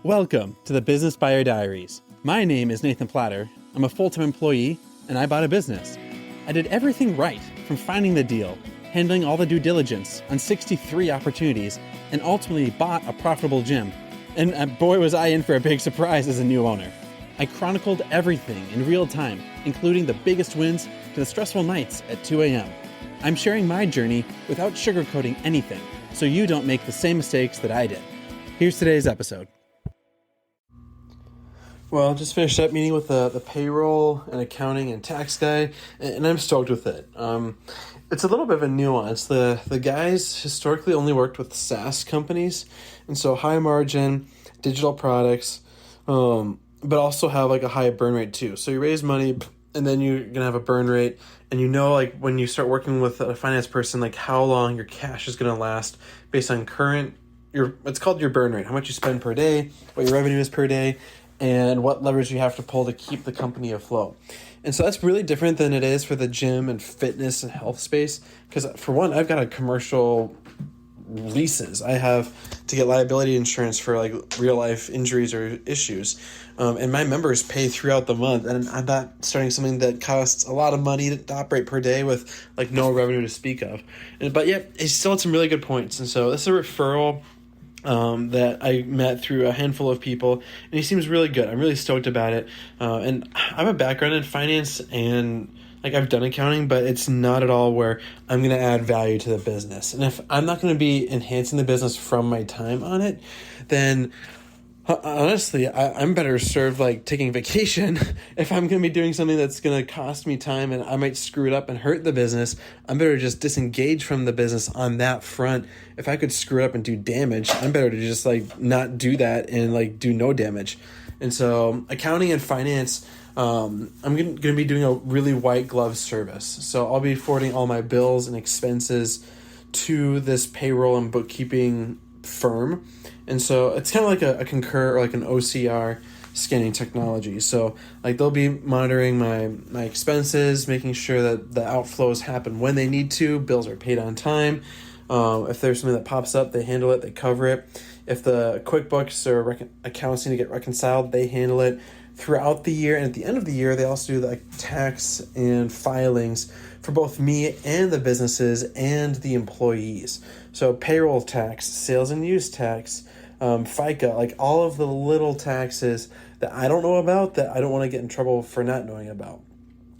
Welcome to the Business Buyer Diaries. My name is Nathan Platter. I'm a full-time employee, and I bought a business. I did everything right, from finding the deal, handling all the due diligence on 63 opportunities, and ultimately bought a profitable gym. And boy, was I in for a big surprise as a new owner. I chronicled everything in real time, including the biggest wins to the stressful nights at 2 a.m. I'm sharing my journey without sugarcoating anything, so you don't make the same mistakes that I did. Here's today's episode. Well, just finished up meeting with the payroll and accounting and tax guy, and I'm stoked with it. It's a little bit of a nuance. The guys historically only worked with SaaS companies, and so high margin, digital products, but also have like a high burn rate too. So you raise money, and then you're going to have a burn rate, and you know, like when you start working with a finance person, like how long your cash is going to last based on it's called your burn rate, how much you spend per day, what your revenue is per day, and what levers you have to pull to keep the company afloat. And so that's really different than it is for the gym and fitness and health space. Because for one, I've got a commercial leases. I have to get liability insurance for like real life injuries or issues. And my members pay throughout the month. And I'm not starting something that costs a lot of money to operate per day with like no revenue to speak of. But yeah, it still had some really good points. And so this is a referral that I met through a handful of people, and he seems really good. I'm really stoked about it. And I have a background in finance, and like I've done accounting, but it's not at all where I'm going to add value to the business. And if I'm not going to be enhancing the business from my time on it, then honestly, I'm better served like taking vacation. If I'm going to be doing something that's going to cost me time and I might screw it up and hurt the business, I'm better just disengage from the business on that front. If I could screw it up and do damage, I'm better to just like not do that and like do no damage. And so accounting and finance, I'm going to be doing a really white glove service. So I'll be forwarding all my bills and expenses to this payroll and bookkeeping firm. And so it's kind of like a Concur or like an OCR scanning technology. So like they'll be monitoring my expenses, making sure that the outflows happen when they need to, bills are paid on time. If there's something that pops up, they handle it, they cover it. If the QuickBooks or accounts need to get reconciled, they handle it throughout the year. And at the end of the year, they also do like tax and filings for both me and the businesses and the employees. So payroll tax, sales and use tax, FICA, like all of the little taxes that I don't know about that I don't want to get in trouble for not knowing about.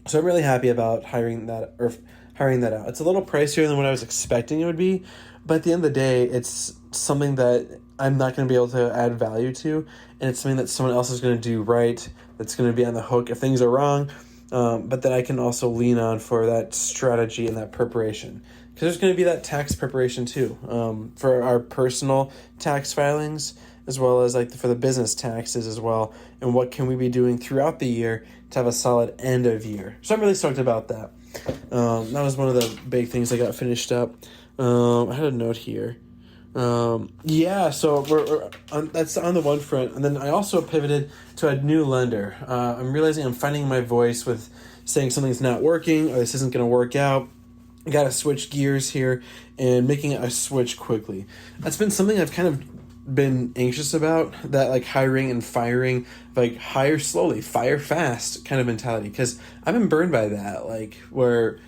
So I'm really happy about hiring that out. It's a little pricier than what I was expecting it would be, but at the end of the day, it's something that I'm not going to be able to add value to, and it's something that someone else is going to do right, that's going to be on the hook if things are wrong, but that I can also lean on for that strategy and that preparation. Because there's going to be that tax preparation too, for our personal tax filings, as well as like for the business taxes as well, and what can we be doing throughout the year to have a solid end of year. So I'm really stoked about that. That was one of the big things I got finished up. I had a note here. So we're on, that's on the one front. And then I also pivoted to a new lender. I'm realizing I'm finding my voice with saying something's not working or this isn't going to work out. I got to switch gears here and making a switch quickly. That's been something I've kind of been anxious about, that like hiring and firing, like hire slowly, fire fast kind of mentality. Because I've been burned by that, like where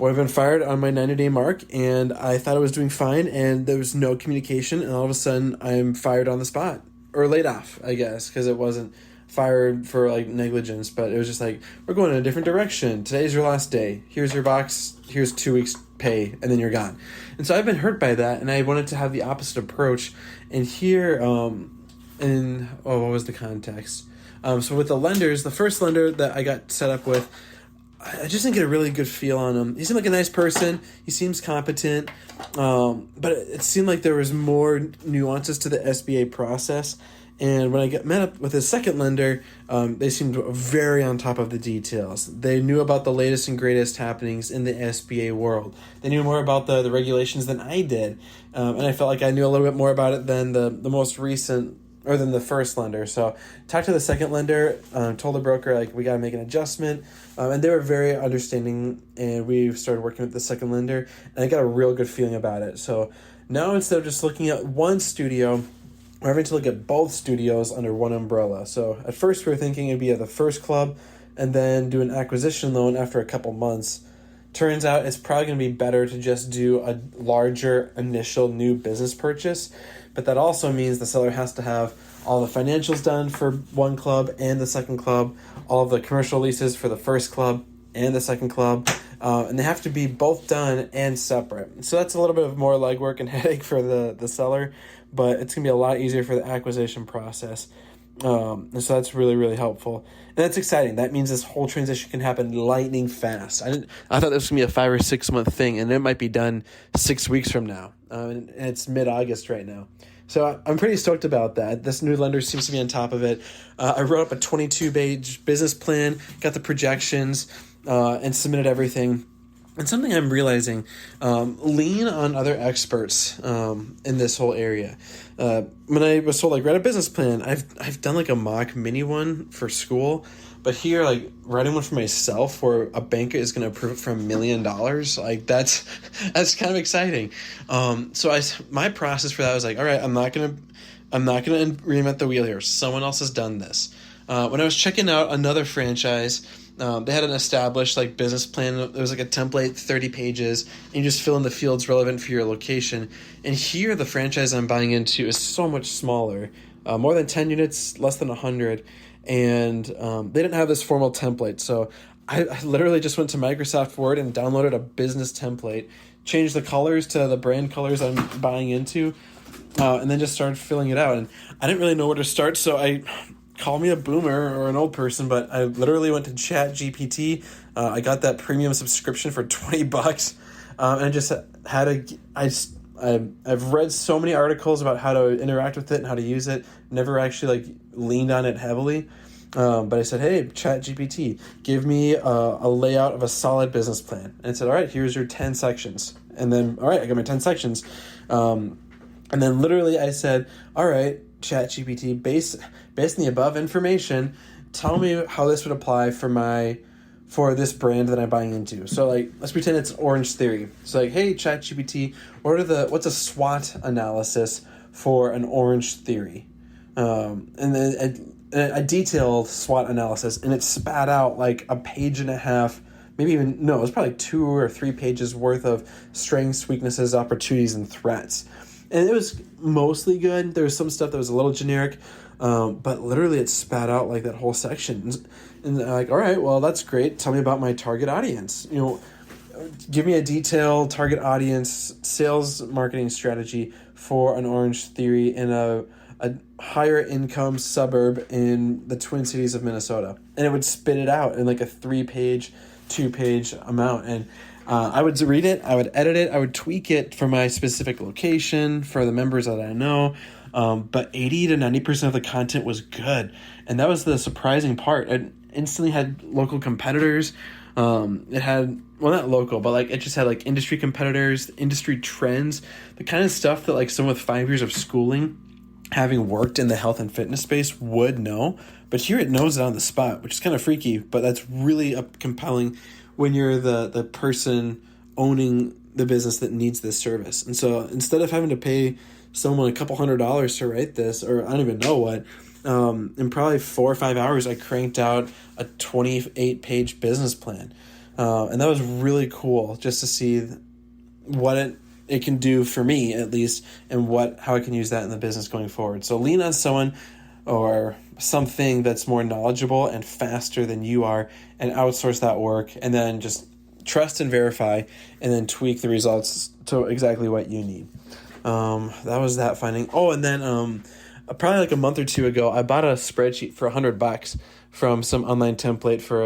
I've been fired on my 90-day mark and I thought I was doing fine and there was no communication, and all of a sudden I'm fired on the spot, or laid off, I guess, because it wasn't fired for like negligence, but it was just like, we're going in a different direction. Today's your last day. Here's your box. Here's 2 weeks pay, and then you're gone. And so I've been hurt by that, and I wanted to have the opposite approach. And here, what was the context? So with the lenders, the first lender that I got set up with, I just didn't get a really good feel on him. He seemed like a nice person. He seems competent. But it seemed like there was more nuances to the SBA process. And when I met up with his second lender, they seemed very on top of the details. They knew about the latest and greatest happenings in the SBA world. They knew more about the regulations than I did. And I felt like I knew a little bit more about it than the most recent, or than the first lender. So talked to the second lender, told the broker, like, we got to make an adjustment. And they were very understanding, and we started working with the second lender, and I got a real good feeling about it. So now instead of just looking at one studio, we're having to look at both studios under one umbrella. So at first we were thinking it'd be at the first club and then do an acquisition loan after a couple months. Turns out it's probably going to be better to just do a larger initial new business purchase. But that also means the seller has to have all the financials done for one club and the second club, all of the commercial leases for the first club and the second club, and they have to be both done and separate. So that's a little bit of more legwork and headache for the seller, but it's going to be a lot easier for the acquisition process. And so that's really, really helpful. And that's exciting. That means this whole transition can happen lightning fast. I thought this was going to be a 5 or 6 month thing, and it might be done 6 weeks from now. And it's mid-August right now. So I'm pretty stoked about that. This new lender seems to be on top of it. I wrote up a 22-page business plan, got the projections, and submitted everything. And something I'm realizing, lean on other experts in this whole area. When I was told, write a business plan, I've done a mock mini one for school, but here, writing one for myself where a banker is going to approve it for $1 million, that's kind of exciting. So my process for that was all right, I'm not gonna reinvent the wheel here. Someone else has done this. When I was checking out another franchise, they had an established business plan. It was a template, 30 pages, and you just fill in the fields relevant for your location. And here, the franchise I'm buying into is so much smaller, more than 10 units, less than 100, and they didn't have this formal template. So I literally just went to Microsoft Word and downloaded a business template, changed the colors to the brand colors I'm buying into, and then just started filling it out. And I didn't really know where to start, so call me a boomer or an old person, but I literally went to ChatGPT. I got that premium subscription for $20, and I just I've read so many articles about how to interact with it and how to use it. Never actually leaned on it heavily, but I said, "Hey, ChatGPT, give me a layout of a solid business plan." And it said, "All right, here's your 10 sections." And then, all right, I got my 10 sections, and then literally I said, "All right, ChatGPT, based on the above information, tell me how this would apply for this brand that I'm buying into." So let's pretend it's Orange Theory. So hey, ChatGPT, what's a SWOT analysis for an Orange Theory? And then a detailed SWOT analysis, and it spat out a page and a half, maybe even, no, it was probably 2 or 3 pages worth of strengths, weaknesses, opportunities, and threats. And it was mostly good. There was some stuff that was a little generic, but literally it spat out that whole section. And all right, well, that's great. Tell me about my target audience. Give me a detailed target audience sales marketing strategy for an Orange Theory in a higher income suburb in the Twin Cities of Minnesota. And it would spit it out in a 3-page, 2-page amount. And I would read it, I would edit it, I would tweak it for my specific location, for the members that I know, but 80 to 90% of the content was good, and that was the surprising part. It instantly had local competitors. It had, well, not local, but it just had industry competitors, industry trends, the kind of stuff that someone with 5 years of schooling, having worked in the health and fitness space, would know. But here it knows it on the spot, which is kind of freaky, but that's really compelling when you're the person owning the business that needs this service. And so instead of having to pay someone a couple $100s to write this, or I don't even know what, in probably 4 or 5 hours, I cranked out a 28-page business plan. And that was really cool just to see what it can do for me, at least, and how I can use that in the business going forward. So lean on someone or something that's more knowledgeable and faster than you are, and outsource that work, and then just trust and verify, and then tweak the results to exactly what you need. That was that finding. Oh, and then probably a month or two ago, I bought a spreadsheet for $100 from some online template for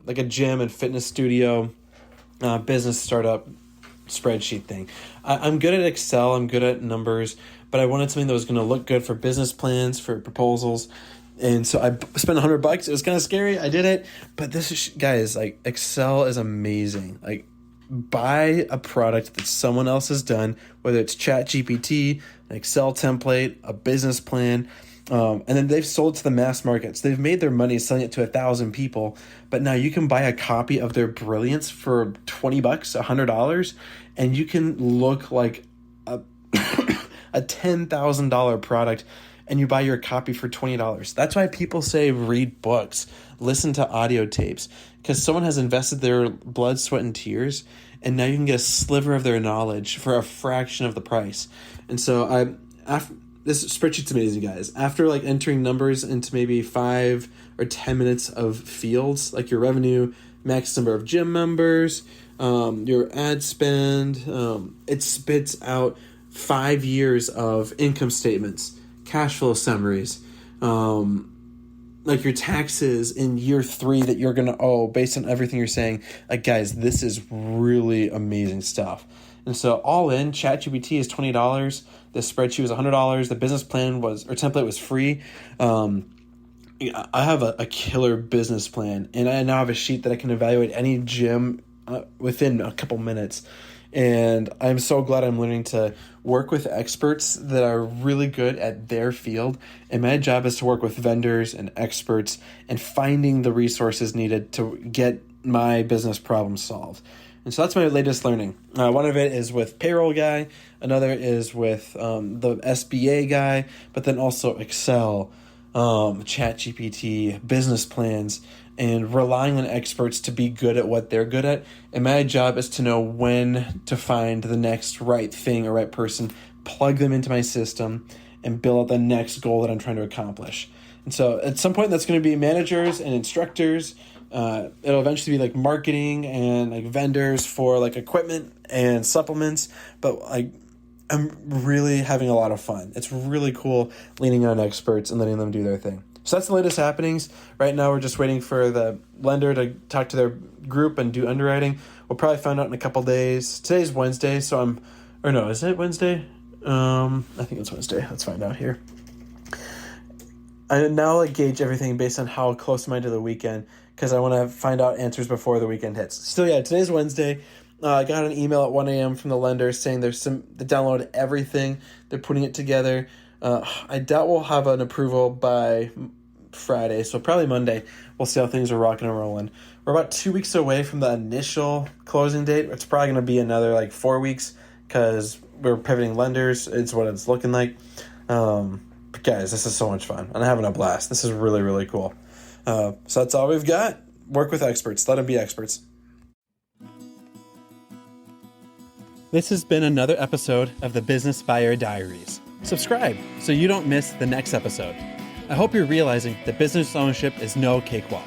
a gym and fitness studio business startup spreadsheet thing. I'm good at Excel, I'm good at numbers, but I wanted something that was going to look good for business plans, for proposals. And so I spent $100. It was kind of scary. I did it, but this is, guys, Excel is amazing. Buy a product that someone else has done, whether it's ChatGPT, an Excel template, a business plan, and then they've sold it to the mass markets. They've made their money selling it to 1,000 people, but now you can buy a copy of their brilliance for $20, $100, and you can look like a $10,000 product and you buy your copy for $20. That's why people say read books, listen to audio tapes, because someone has invested their blood, sweat, and tears, and now you can get a sliver of their knowledge for a fraction of the price. And so this spreadsheet's amazing, guys. After like entering numbers into maybe 5 or 10 minutes of fields, like your revenue, max number of gym members, your ad spend, it spits out 5 years of income statements, cash flow summaries, like your taxes in year 3 that you're going to owe based on everything you're saying. Like, guys, this is really amazing stuff. And so all in, ChatGPT is $20. The spreadsheet was $100. The business plan template was free. I have a killer business plan, and I now have a sheet that I can evaluate any gym within a couple minutes. And I'm so glad I'm learning to work with experts that are really good at their field. And my job is to work with vendors and experts and finding the resources needed to get my business problem solved. And so that's my latest learning. One of it is with payroll guy. Another is with the SBA guy, but then also Excel, ChatGPT, business plans, and relying on experts to be good at what they're good at. And my job is to know when to find the next right thing or right person, plug them into my system, and build out the next goal that I'm trying to accomplish. And so at some point, that's going to be managers and instructors. It'll eventually be like marketing and like vendors for like equipment and supplements. But I'm really having a lot of fun. It's really cool leaning on experts and letting them do their thing. So that's the latest happenings. Right now, we're just waiting for the lender to talk to their group and do underwriting. We'll probably find out in a couple days. Today's Wednesday, so is it Wednesday? I think it's Wednesday. Let's find out here. I now gauge everything based on how close am I to the weekend, because I want to find out answers before the weekend hits. So yeah, today's Wednesday. I got an email at 1 a.m. from the lender saying they downloaded everything. They're putting it together. I doubt we'll have an approval by Friday, so probably Monday. We'll see how things are rocking and rolling. We're about 2 weeks away from the initial closing date. It's probably going to be another 4 weeks because we're pivoting lenders. It's what it's looking like. But guys, this is so much fun. I'm having a blast. This is really, really cool. So that's all we've got. Work with experts. Let them be experts. This has been another episode of the Business Buyer Diaries. Subscribe so you don't miss the next episode. I hope you're realizing that business ownership is no cakewalk.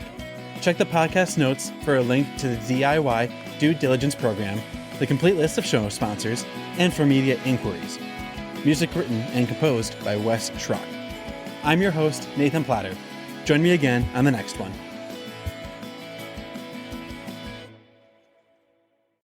Check the podcast notes for a link to the DIY due diligence program, the complete list of show sponsors, and for media inquiries. Music written and composed by Wes Schrock. I'm your host, Nathan Platter. Join me again on the next one.